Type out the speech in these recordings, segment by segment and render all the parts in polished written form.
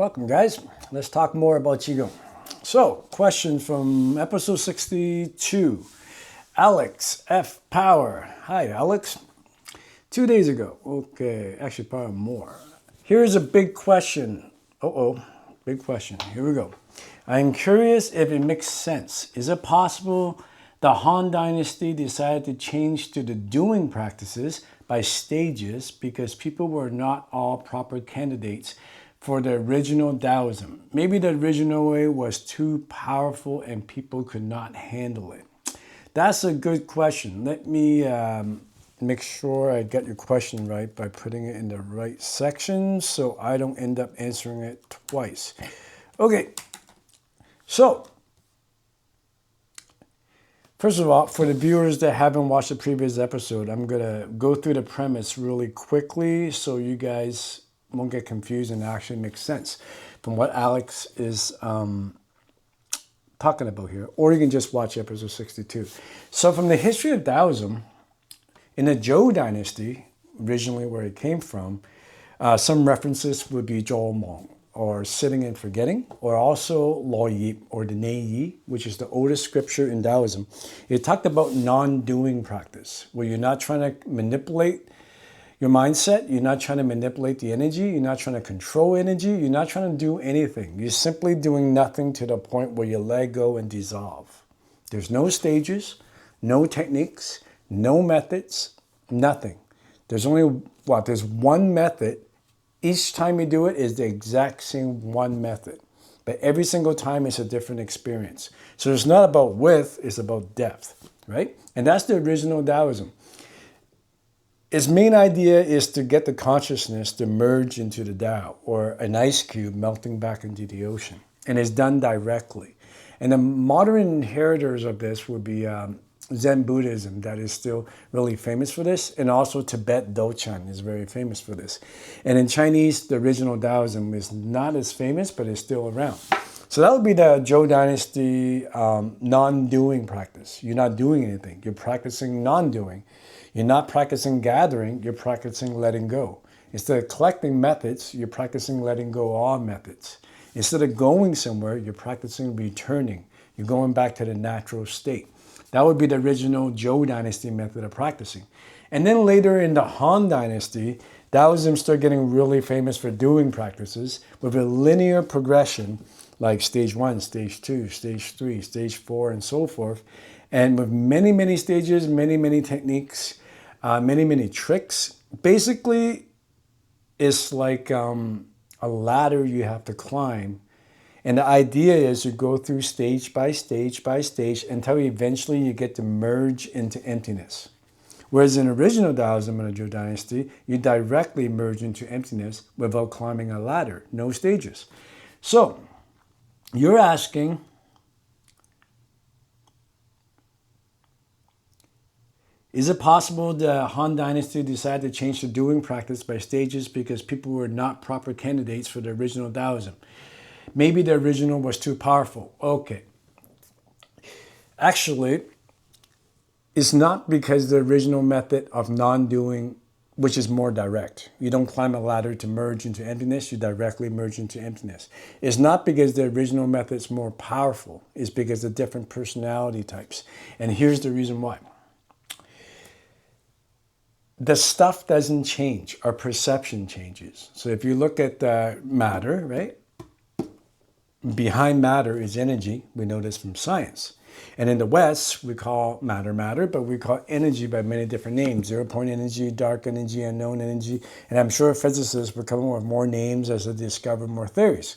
Welcome, guys. Let's talk more about Qigong. So, question from episode 62. Alex F. Power. Hi, Alex. 2 days ago. Okay, actually, probably more. Here's a big question. Big question. Here we go. I'm curious if it makes sense. Is it possible the Han Dynasty decided to change to the doing practices by stages because people were not all proper candidates for the original Taoism? Maybe the original way was too powerful and people could not handle it. That's a good question. Let me make sure I get your question right by putting it in the right section so I don't end up answering it twice. Okay, so first of all, for the viewers that haven't watched the previous episode, I'm going to go through the premise really quickly so you guys won't get confused and actually make sense from what Alex is talking about here. Or you can just watch episode 62. So from the history of Taoism, in the Zhou Dynasty, originally where it came from, some references would be Zhou Meng, or sitting and forgetting, or also Lo Yi, or the Nei Yi, which is the oldest scripture in Taoism. It talked about non-doing practice, where you're not trying to manipulate your mindset, you're not trying to manipulate the energy, you're not trying to control energy, you're not trying to do anything. You're simply doing nothing to the point where you let go and dissolve. There's no stages, no techniques, no methods, nothing. There's only, there's one method. Each time you do it is the exact same one method. But every single time it's a different experience. So it's not about width, it's about depth, right? And that's the original Taoism. Its main idea is to get the consciousness to merge into the Tao, or an ice cube melting back into the ocean. And it's done directly. And the modern inheritors of this would be Zen Buddhism, that is still really famous for this, and also Tibet Dochan is very famous for this. And in Chinese, the original Taoism is not as famous, but it's still around. So that would be the Zhou Dynasty non-doing practice. You're not doing anything. You're practicing non-doing. You're not practicing gathering. You're practicing letting go. Instead of collecting methods, you're practicing letting go of methods. Instead of going somewhere, you're practicing returning. You're going back to the natural state. That would be the original Zhou Dynasty method of practicing. And then later in the Han Dynasty, Taoism started getting really famous for doing practices with a linear progression, like stage 1, stage 2, stage 3, stage 4, and so forth. And with many, many stages, many, many techniques, many, many tricks. Basically, it's like a ladder you have to climb. And the idea is you go through stage by stage by stage until eventually you get to merge into emptiness. Whereas in original Taoism in the Zhou Dynasty, you directly merge into emptiness without climbing a ladder, no stages. So you're asking, is it possible the Han Dynasty decided to change the doing practice by stages because people were not proper candidates for the original Taoism? Maybe the original was too powerful. Okay. Actually, it's not because the original method of non-doing, which is more direct. You don't climb a ladder to merge into emptiness, you directly merge into emptiness. It's not because the original method is more powerful. It's because of different personality types. And here's the reason why. The stuff doesn't change, our perception changes. So if you look at matter, right? Behind matter is energy. We know this from science. And in the West, we call matter, but we call energy by many different names. 0-point energy, dark energy, unknown energy. And I'm sure physicists will come up with more names as they discover more theories.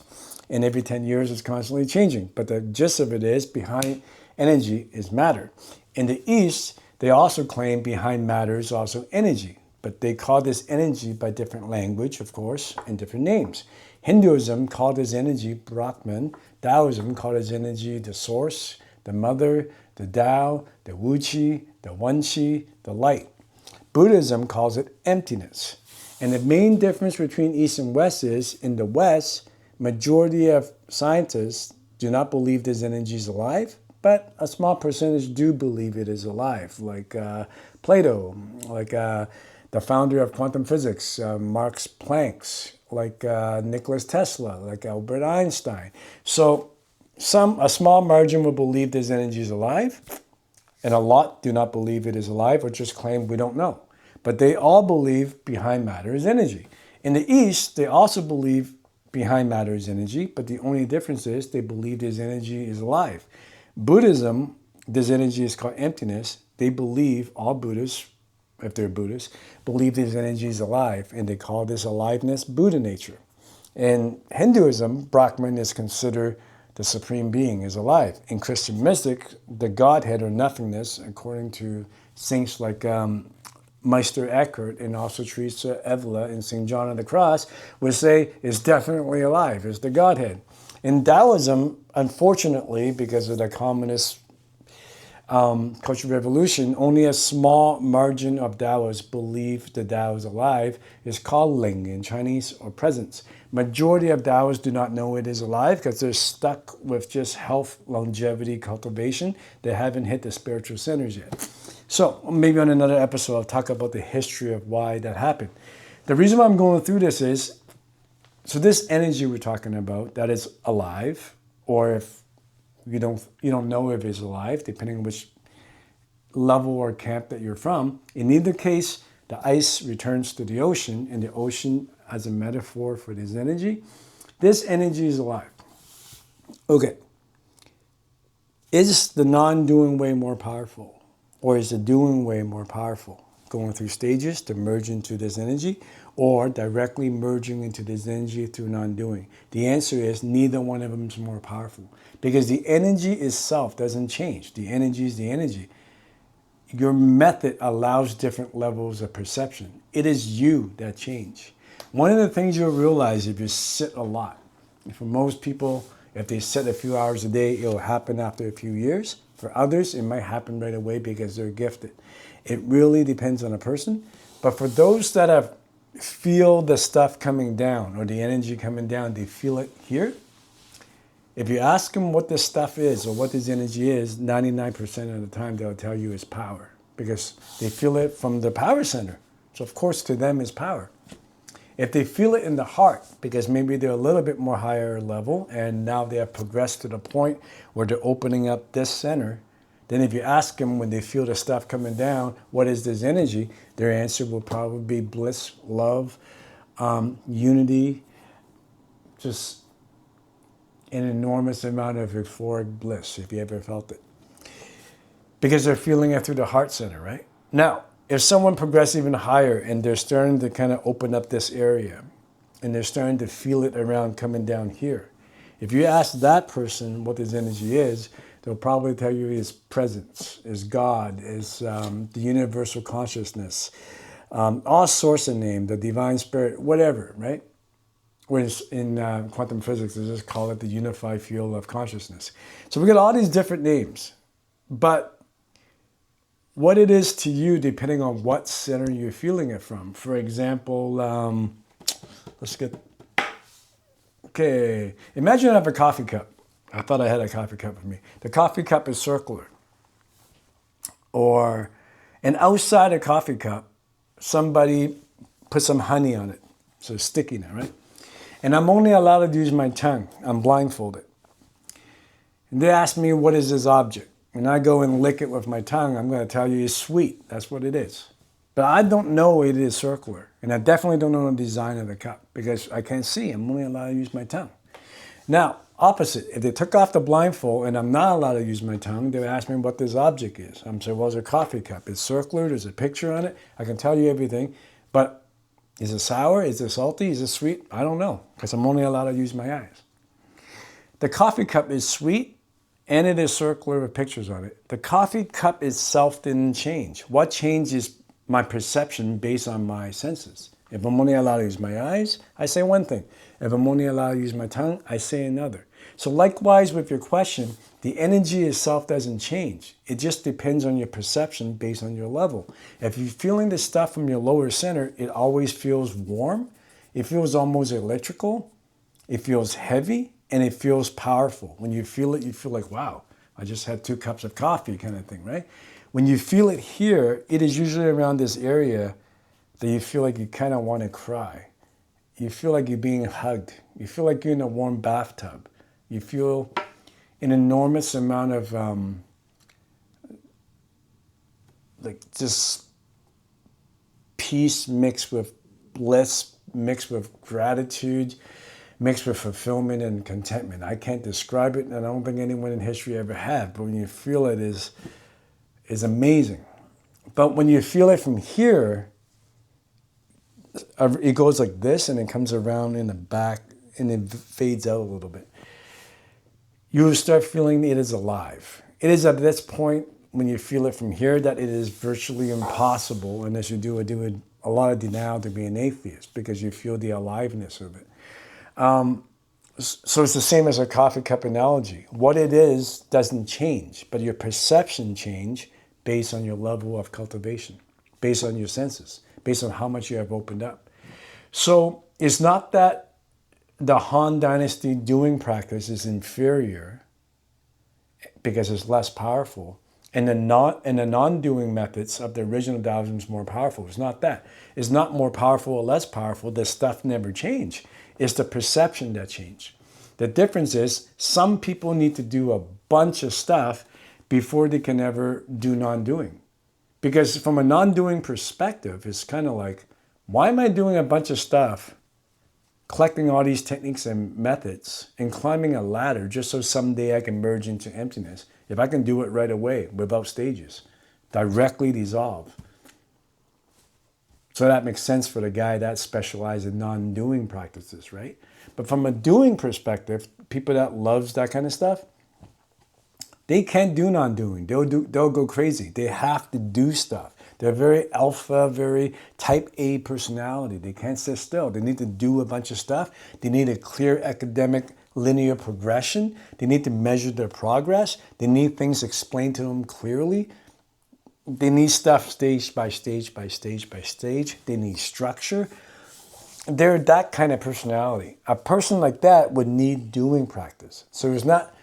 And every 10 years, it's constantly changing. But the gist of it is behind energy is matter. In the East, they also claim behind matter is also energy. But they call this energy by different language, of course, and different names. Hinduism called this energy Brahman. Taoism called this energy the source, the mother, the Tao, the Wu Qi, the Wen Qi, the light. Buddhism calls it emptiness. And the main difference between East and West is, in the West, majority of scientists do not believe this energy is alive, but a small percentage do believe it is alive, like Plato, like the founder of quantum physics, Max Planck, like Nicholas Tesla, like Albert Einstein. So a small margin will believe this energy is alive, and a lot do not believe it is alive or just claim we don't know. But they all believe behind matter is energy. In the East, they also believe behind matter is energy, but the only difference is they believe this energy is alive. Buddhism, this energy is called emptiness. They believe, all Buddhists, if they're Buddhists, believe this energy is alive, and they call this aliveness Buddha nature. In Hinduism, Brahman is considered the supreme being is alive. In Christian mystic, the Godhead or nothingness, according to saints like Meister Eckhart and also Teresa Avila and St. John of the Cross, would say is definitely alive, is the Godhead. In Taoism, unfortunately, because of the communist Cultural Revolution, only a small margin of Taoists believe the Tao is alive. It's called Ling in Chinese, or presence. Majority of Taoists do not know it is alive because they're stuck with just health, longevity, cultivation. They haven't hit the spiritual centers yet. So maybe on another episode, I'll talk about the history of why that happened. The reason why I'm going through this is, so this energy we're talking about that is alive, or if you don't know if it's alive, depending on which level or camp that you're from. In either case, the ice returns to the ocean, and the ocean as a metaphor for this energy. This energy is alive. Okay. Is the non-doing way more powerful? Or is the doing way more powerful? Going through stages to merge into this energy, or directly merging into this energy through non-doing? The answer is neither one of them is more powerful, because the energy itself doesn't change. The energy is the energy. Your method allows different levels of perception. It is you that change. One of the things you'll realize if you sit a lot, for most people, if they sit a few hours a day, it'll happen after a few years. For others, it might happen right away because they're gifted. It really depends on a person. But for those that feel the stuff coming down or the energy coming down, they feel it here. If you ask them what this stuff is or what this energy is, 99% of the time they'll tell you it's power, because they feel it from the power center. So of course to them it's power. If they feel it in the heart, because maybe they're a little bit more higher level and now they have progressed to the point where they're opening up this center, then if you ask them when they feel the stuff coming down, what is this energy? Their answer will probably be bliss, love, unity, just an enormous amount of euphoric bliss, if you ever felt it. Because they're feeling it through the heart center, right? Now, if someone progresses even higher and they're starting to kind of open up this area and they're starting to feel it around coming down here, if you ask that person what this energy is, they'll probably tell you it's presence, is God, is the universal consciousness, all sorts of names, the divine spirit, whatever, right? Whereas in quantum physics, they just call it the unified field of consciousness. So we got all these different names, but what it is to you, depending on what center you're feeling it from. For example, okay, imagine I have a coffee cup. I thought I had a coffee cup with me. The coffee cup is circular. And outside a coffee cup, somebody put some honey on it. So it's sticky now, right? And I'm only allowed to use my tongue. I'm blindfolded. And they ask me, what is this object? When I go and lick it with my tongue, I'm going to tell you it's sweet. That's what it is. But I don't know it is circular. And I definitely don't know the design of the cup because I can't see. I'm only allowed to use my tongue. Now, opposite. If they took off the blindfold and I'm not allowed to use my tongue, they would ask me what this object is. I'm saying, well, it's a coffee cup. It's circular. There's a picture on it. I can tell you everything. But is it sour? Is it salty? Is it sweet? I don't know because I'm only allowed to use my eyes. The coffee cup is sweet and it is circular with pictures on it. The coffee cup itself didn't change. What changed is my perception based on my senses. If I'm only allowed to use my eyes, I say one thing. If I'm only allowed to use my tongue, I say another. So likewise with your question, the energy itself doesn't change. It just depends on your perception based on your level. If you're feeling the stuff from your lower center, it always feels warm. It feels almost electrical. It feels heavy and it feels powerful. When you feel it, you feel like, wow, I just had 2 cups of coffee kind of thing, right? When you feel it here, it is usually around this area that you feel like you kind of want to cry. You feel like you're being hugged. You feel like you're in a warm bathtub. You feel an enormous amount of like just peace mixed with bliss, mixed with gratitude, mixed with fulfillment and contentment. I can't describe it, and I don't think anyone in history ever have, but when you feel it is amazing. But when you feel it from here, it goes like this and it comes around in the back and it fades out a little bit. You will start feeling it is alive. It is at this point when you feel it from here that it is virtually impossible unless you do a lot of denial to be an atheist because you feel the aliveness of it. So it's the same as a coffee cup analogy. What it is doesn't change, but your perception change based on your level of cultivation, based on your senses, based on how much you have opened up. So it's not that the Han Dynasty doing practice is inferior because it's less powerful, and the non-doing methods of the original Taoism is more powerful. It's not that. It's not more powerful or less powerful. The stuff never changed. It's the perception that changed. The difference is some people need to do a bunch of stuff before they can ever do non-doing. Because from a non-doing perspective, it's kind of like, why am I doing a bunch of stuff, collecting all these techniques and methods, and climbing a ladder just so someday I can merge into emptiness, if I can do it right away without stages, directly dissolve? So that makes sense for the guy that specializes in non-doing practices, right? But from a doing perspective, people that loves that kind of stuff, they can't do non-doing. They'll go crazy. They have to do stuff. They're very alpha, very type A personality. They can't sit still. They need to do a bunch of stuff. They need a clear academic linear progression. They need to measure their progress. They need things explained to them clearly. They need stuff stage by stage by stage by stage. They need structure. They're that kind of personality. A person like that would need doing practice. So it's not,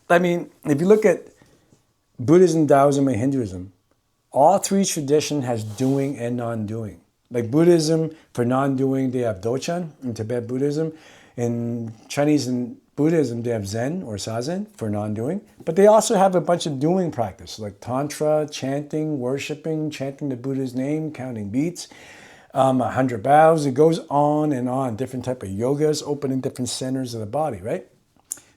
I mean, if you look at Buddhism, Taoism, and Hinduism, all three traditions has doing and non-doing. Like Buddhism, for non-doing, they have Dochan in Tibet Buddhism. In Chinese and Buddhism, they have Zen or Zazen for non-doing. But they also have a bunch of doing practice, like Tantra, chanting, worshiping, chanting the Buddha's name, counting beats, 100 bows. It goes on and on. Different type of yogas, opening different centers of the body, right?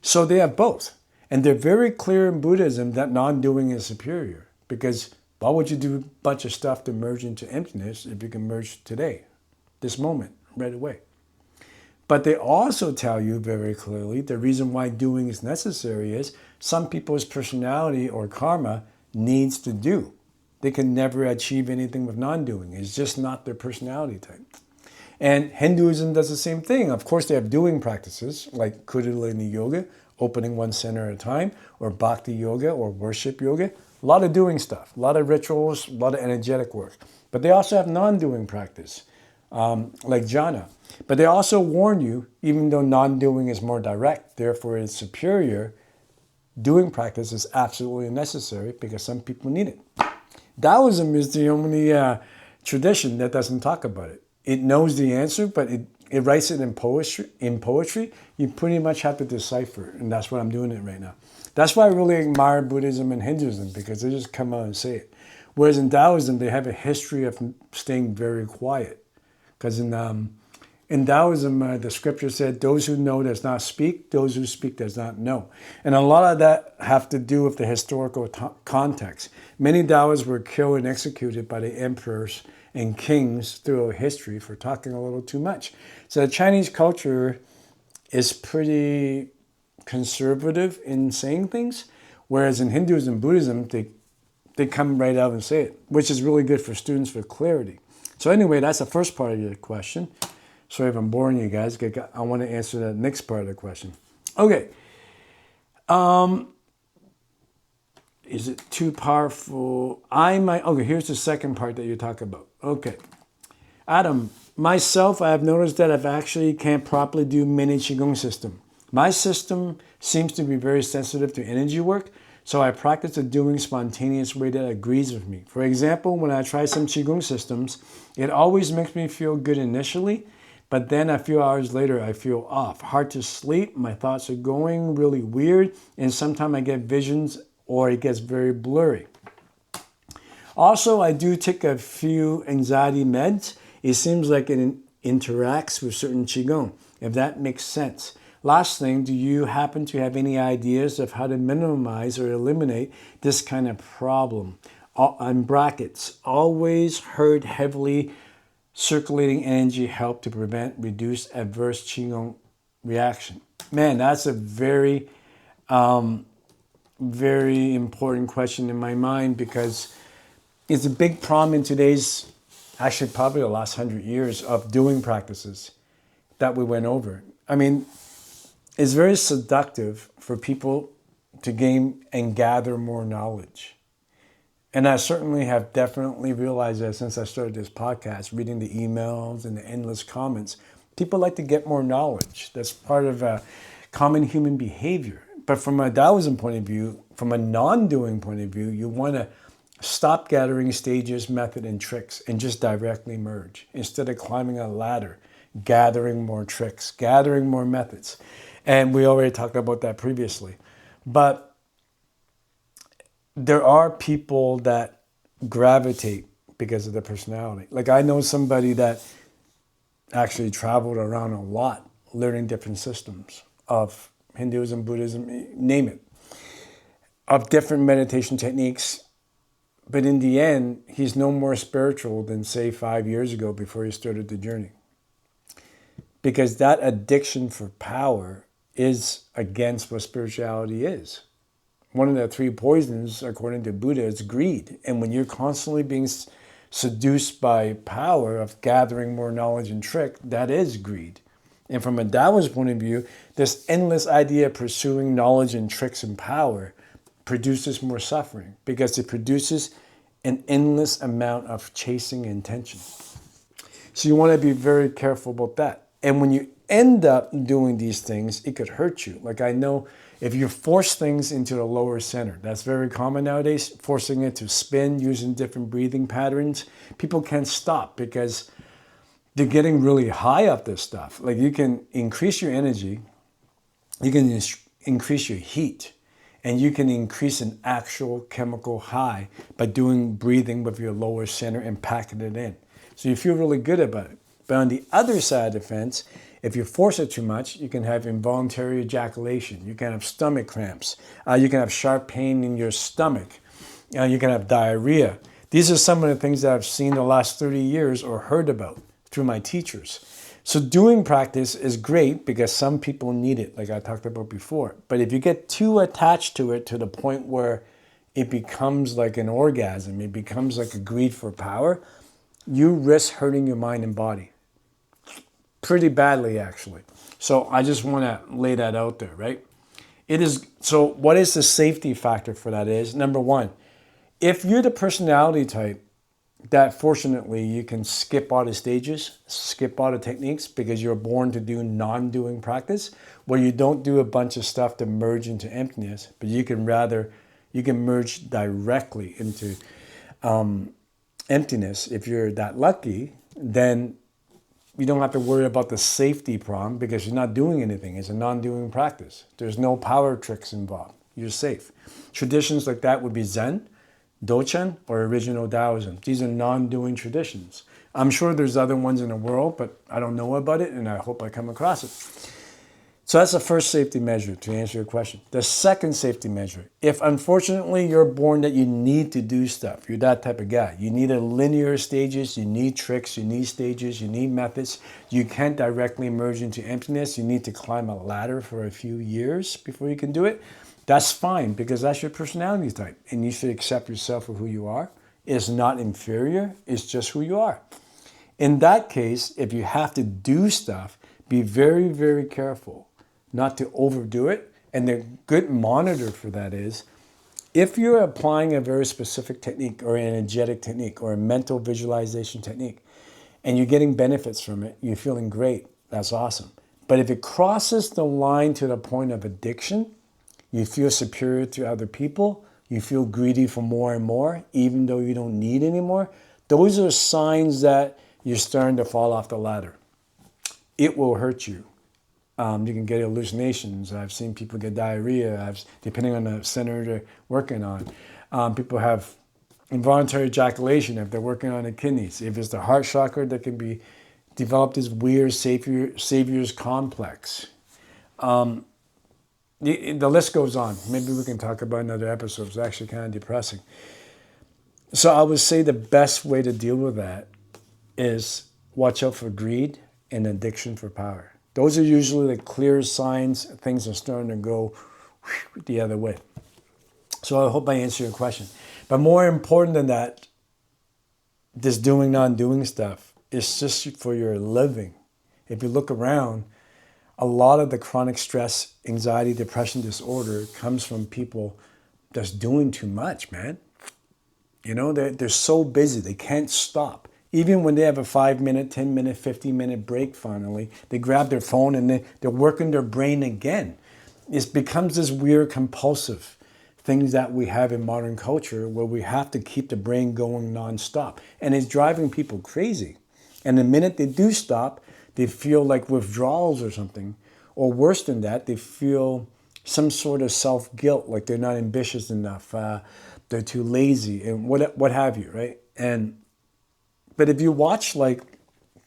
So they have both. And they're very clear in Buddhism that non-doing is superior. Because why would you do a bunch of stuff to merge into emptiness if you can merge today, this moment, right away? But they also tell you very clearly the reason why doing is necessary is some people's personality or karma needs to do. They can never achieve anything with non-doing. It's just not their personality type. And Hinduism does the same thing. Of course, they have doing practices like Kundalini Yoga, opening one center at a time, or Bhakti Yoga or worship yoga. A lot of doing stuff, a lot of rituals, a lot of energetic work. But they also have non-doing practice, like jhana. But they also warn you, even though non-doing is more direct, therefore it's superior, doing practice is absolutely necessary because some people need it. Taoism is the only tradition that doesn't talk about it. It knows the answer, but it writes it in poetry. You pretty much have to decipher it, and that's what I'm doing it right now. That's why I really admire Buddhism and Hinduism, because they just come out and say it. Whereas in Taoism, they have a history of staying very quiet. Because in Taoism, the scripture said, those who know does not speak, those who speak does not know. And a lot of that have to do with the historical context. Many Taoists were killed and executed by the emperors and kings throughout history for talking a little too much. So the Chinese culture is pretty conservative in saying things, whereas in Hinduism and Buddhism, they come right out and say it, which is really good for students for clarity. So anyway, that's the first part of your question. Sorry if I'm boring you guys. I want to answer the next part of the question. Okay. Is it too powerful? Okay, here's the second part that you talk about. Okay. Adam, myself, I have noticed that I actually can't properly do many qigong system. My system seems to be very sensitive to energy work, so I practice a doing spontaneous way that agrees with me. For example, when I try some qigong systems, it always makes me feel good initially. But then a few hours later, I feel off. Hard to sleep. My thoughts are going really weird. And sometimes I get visions or it gets very blurry. Also, I do take a few anxiety meds. It seems like it interacts with certain Qigong, if that makes sense. Last thing, do you happen to have any ideas of how to minimize or eliminate this kind of problem? In brackets, always heard heavily circulating energy help to prevent, reduce adverse Qigong reaction. Man, that's a very, very important question in my mind, because it's a big problem in today's, actually probably the last 100 years of doing practices that we went over. I mean, it's very seductive for people to gain and gather more knowledge. And I certainly have definitely realized that since I started this podcast, reading the emails and the endless comments, people like to get more knowledge. That's part of a common human behavior. But from a Taoism point of view, from a non-doing point of view, you want to stop gathering stages, method, and tricks and just directly merge. Instead of climbing a ladder, gathering more tricks, gathering more methods. And we already talked about that previously. But there are people that gravitate because of their personality. Like I know somebody that actually traveled around a lot, learning different systems of Hinduism, Buddhism, name it, of different meditation techniques. But in the end, he's no more spiritual than, say, 5 years ago before he started the journey. Because that addiction for power is against what spirituality is. One of the 3 poisons, according to Buddha, is greed. And when you're constantly being seduced by power of gathering more knowledge and trick, that is greed. And from a Taoist point of view, this endless idea of pursuing knowledge and tricks and power produces more suffering, because it produces an endless amount of chasing intention. So you want to be very careful about that. And when you end up doing these things, it could hurt you. Like I know if you force things into the lower center, that's very common nowadays, forcing it to spin using different breathing patterns, people can't stop because they're getting really high up this stuff. Like you can increase your energy, you can increase your heat, and you can increase an actual chemical high by doing breathing with your lower center and packing it in. So you feel really good about it. But on the other side of the fence, if you force it too much, you can have involuntary ejaculation. You can have stomach cramps. You can have sharp pain in your stomach. You can have diarrhea. These are some of the things that I've seen the last 30 years or heard about through my teachers. So doing practice is great because some people need it, like I talked about before. But if you get too attached to it to the point where it becomes like an orgasm, it becomes like a greed for power, you risk hurting your mind and body. Pretty badly, actually. So I just want to lay that out there, right? So what is the safety factor for that is, number one, if you're the personality type that fortunately you can skip all the stages, skip all the techniques because you're born to do non-doing practice, where you don't do a bunch of stuff to merge into emptiness, but you can merge directly into emptiness. If you're that lucky, then you don't have to worry about the safety problem because you're not doing anything. It's a non-doing practice. There's no power tricks involved. You're safe. Traditions like that would be Zen, Dochan, or original Taoism. These are non-doing traditions. I'm sure there's other ones in the world, but I don't know about it, and I hope I come across it. So that's the first safety measure to answer your question. The second safety measure, if unfortunately you're born that you need to do stuff, you're that type of guy, you need a linear stages, you need tricks, you need stages, you need methods, you can't directly merge into emptiness, you need to climb a ladder for a few years before you can do it, that's fine because that's your personality type and you should accept yourself for who you are. It's not inferior, it's just who you are. In that case, if you have to do stuff, be very, very careful not to overdo it. And the good monitor for that is, if you're applying a very specific technique or an energetic technique or a mental visualization technique, and you're getting benefits from it, you're feeling great, that's awesome. But if it crosses the line to the point of addiction, you feel superior to other people, you feel greedy for more and more, even though you don't need any more, those are signs that you're starting to fall off the ladder. it will hurt you. You can get hallucinations. I've seen people get diarrhea, depending on the center they're working on. People have involuntary ejaculation if they're working on the kidneys. If it's the heart chakra, that can be developed this weird savior's complex. The list goes on. Maybe we can talk about another episode. It's actually kind of depressing. So I would say the best way to deal with that is watch out for greed and addiction for power. Those are usually the clear signs things are starting to go the other way. So I hope I answered your question. But more important than that, this doing, non-doing stuff is just for your living. If you look around, a lot of the chronic stress, anxiety, depression disorder comes from people that's doing too much, man. You know, they're so busy, they can't stop. Even when they have a 5-minute, 10-minute, 15-minute break finally, they grab their phone and they're working their brain again. It becomes this weird compulsive things that we have in modern culture where we have to keep the brain going nonstop. And it's driving people crazy. And the minute they do stop, they feel like withdrawals or something. Or worse than that, they feel some sort of self-guilt, like they're not ambitious enough, they're too lazy, and what have you, right? But if you watch like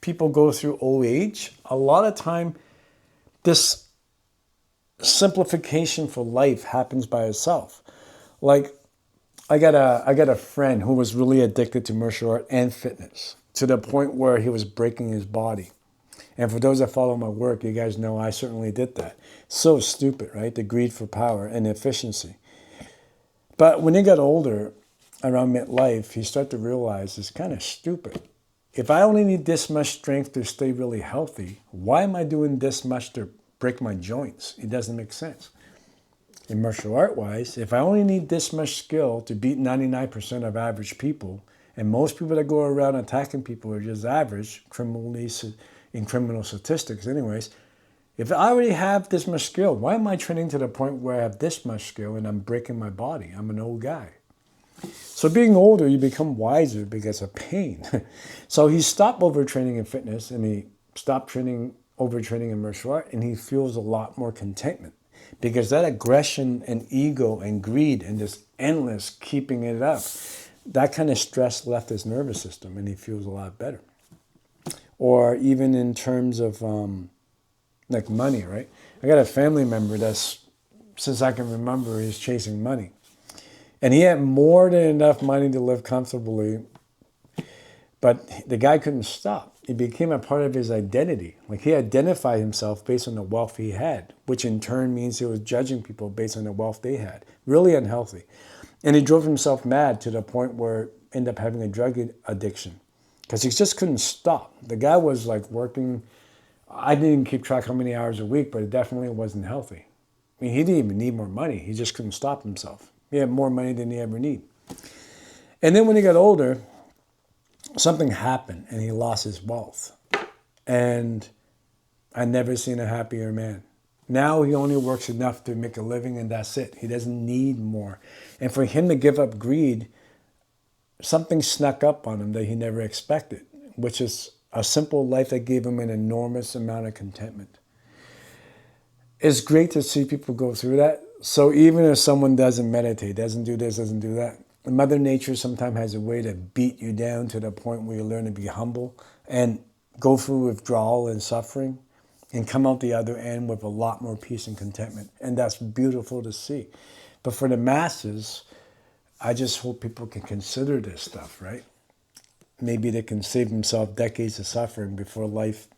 people go through old age, a lot of time this simplification for life happens by itself. Like I got a friend who was really addicted to martial art and fitness to the point where he was breaking his body. And for those that follow my work, you guys know I certainly did that. So stupid, right? The greed for power and efficiency. But when he got older, around midlife, he started to realize it's kind of stupid. If I only need this much strength to stay really healthy, why am I doing this much to break my joints? It doesn't make sense. In martial art wise, if I only need this much skill to beat 99% of average people, and most people that go around attacking people are just average, in criminal statistics anyways, if I already have this much skill, why am I training to the point where I have this much skill and I'm breaking my body? I'm an old guy. So being older, you become wiser because of pain. So he stopped overtraining in fitness and he stopped overtraining in martial art, and he feels a lot more contentment because that aggression and ego and greed and this endless keeping it up, that kind of stress left his nervous system and he feels a lot better. Or even in terms of like money, right? I got a family member that's, since I can remember, he's chasing money. And he had more than enough money to live comfortably, but the guy couldn't stop. It became a part of his identity. Like he identified himself based on the wealth he had, which in turn means he was judging people based on the wealth they had. Really unhealthy. And he drove himself mad to the point where he ended up having a drug addiction because he just couldn't stop. The guy was like working, I didn't keep track how many hours a week, but it definitely wasn't healthy. I mean, he didn't even need more money. He just couldn't stop himself. He had more money than he ever needed. And then when he got older, something happened and he lost his wealth. And I never seen a happier man. Now he only works enough to make a living and that's it. He doesn't need more. And for him to give up greed, something snuck up on him that he never expected, which is a simple life that gave him an enormous amount of contentment. It's great to see people go through that. So even if someone doesn't meditate, doesn't do this, doesn't do that, Mother Nature sometimes has a way to beat you down to the point where you learn to be humble and go through withdrawal and suffering and come out the other end with a lot more peace and contentment. And that's beautiful to see. But for the masses, I just hope people can consider this stuff, right? Maybe they can save themselves decades of suffering before life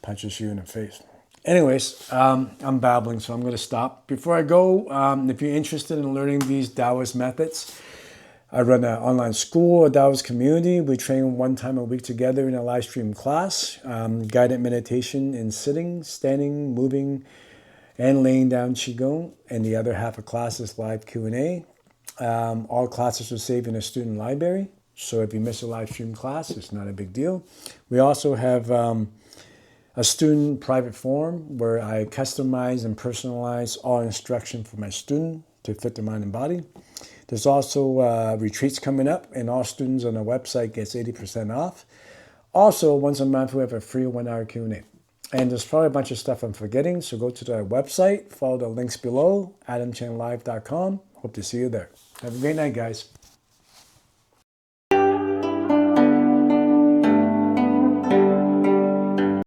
punches you in the face. Anyways, I'm babbling, so I'm going to stop. Before I go, if you're interested in learning these Taoist methods, I run an online school, a Taoist community. We train one time a week together in a live stream class, guided meditation in sitting, standing, moving, and laying down qigong. And the other half of class is live Q&A. All classes are saved in a student library. So if you miss a live stream class, it's not a big deal. We also have a student private forum where I customize and personalize all instruction for my student to fit their mind and body. There's also retreats coming up, and all students on the website gets 80% off. Also, once a month, we have a free 1-hour Q&A. And there's probably a bunch of stuff I'm forgetting. So go to the website, follow the links below, adamchanlive.com. Hope to see you there. Have a great night, guys.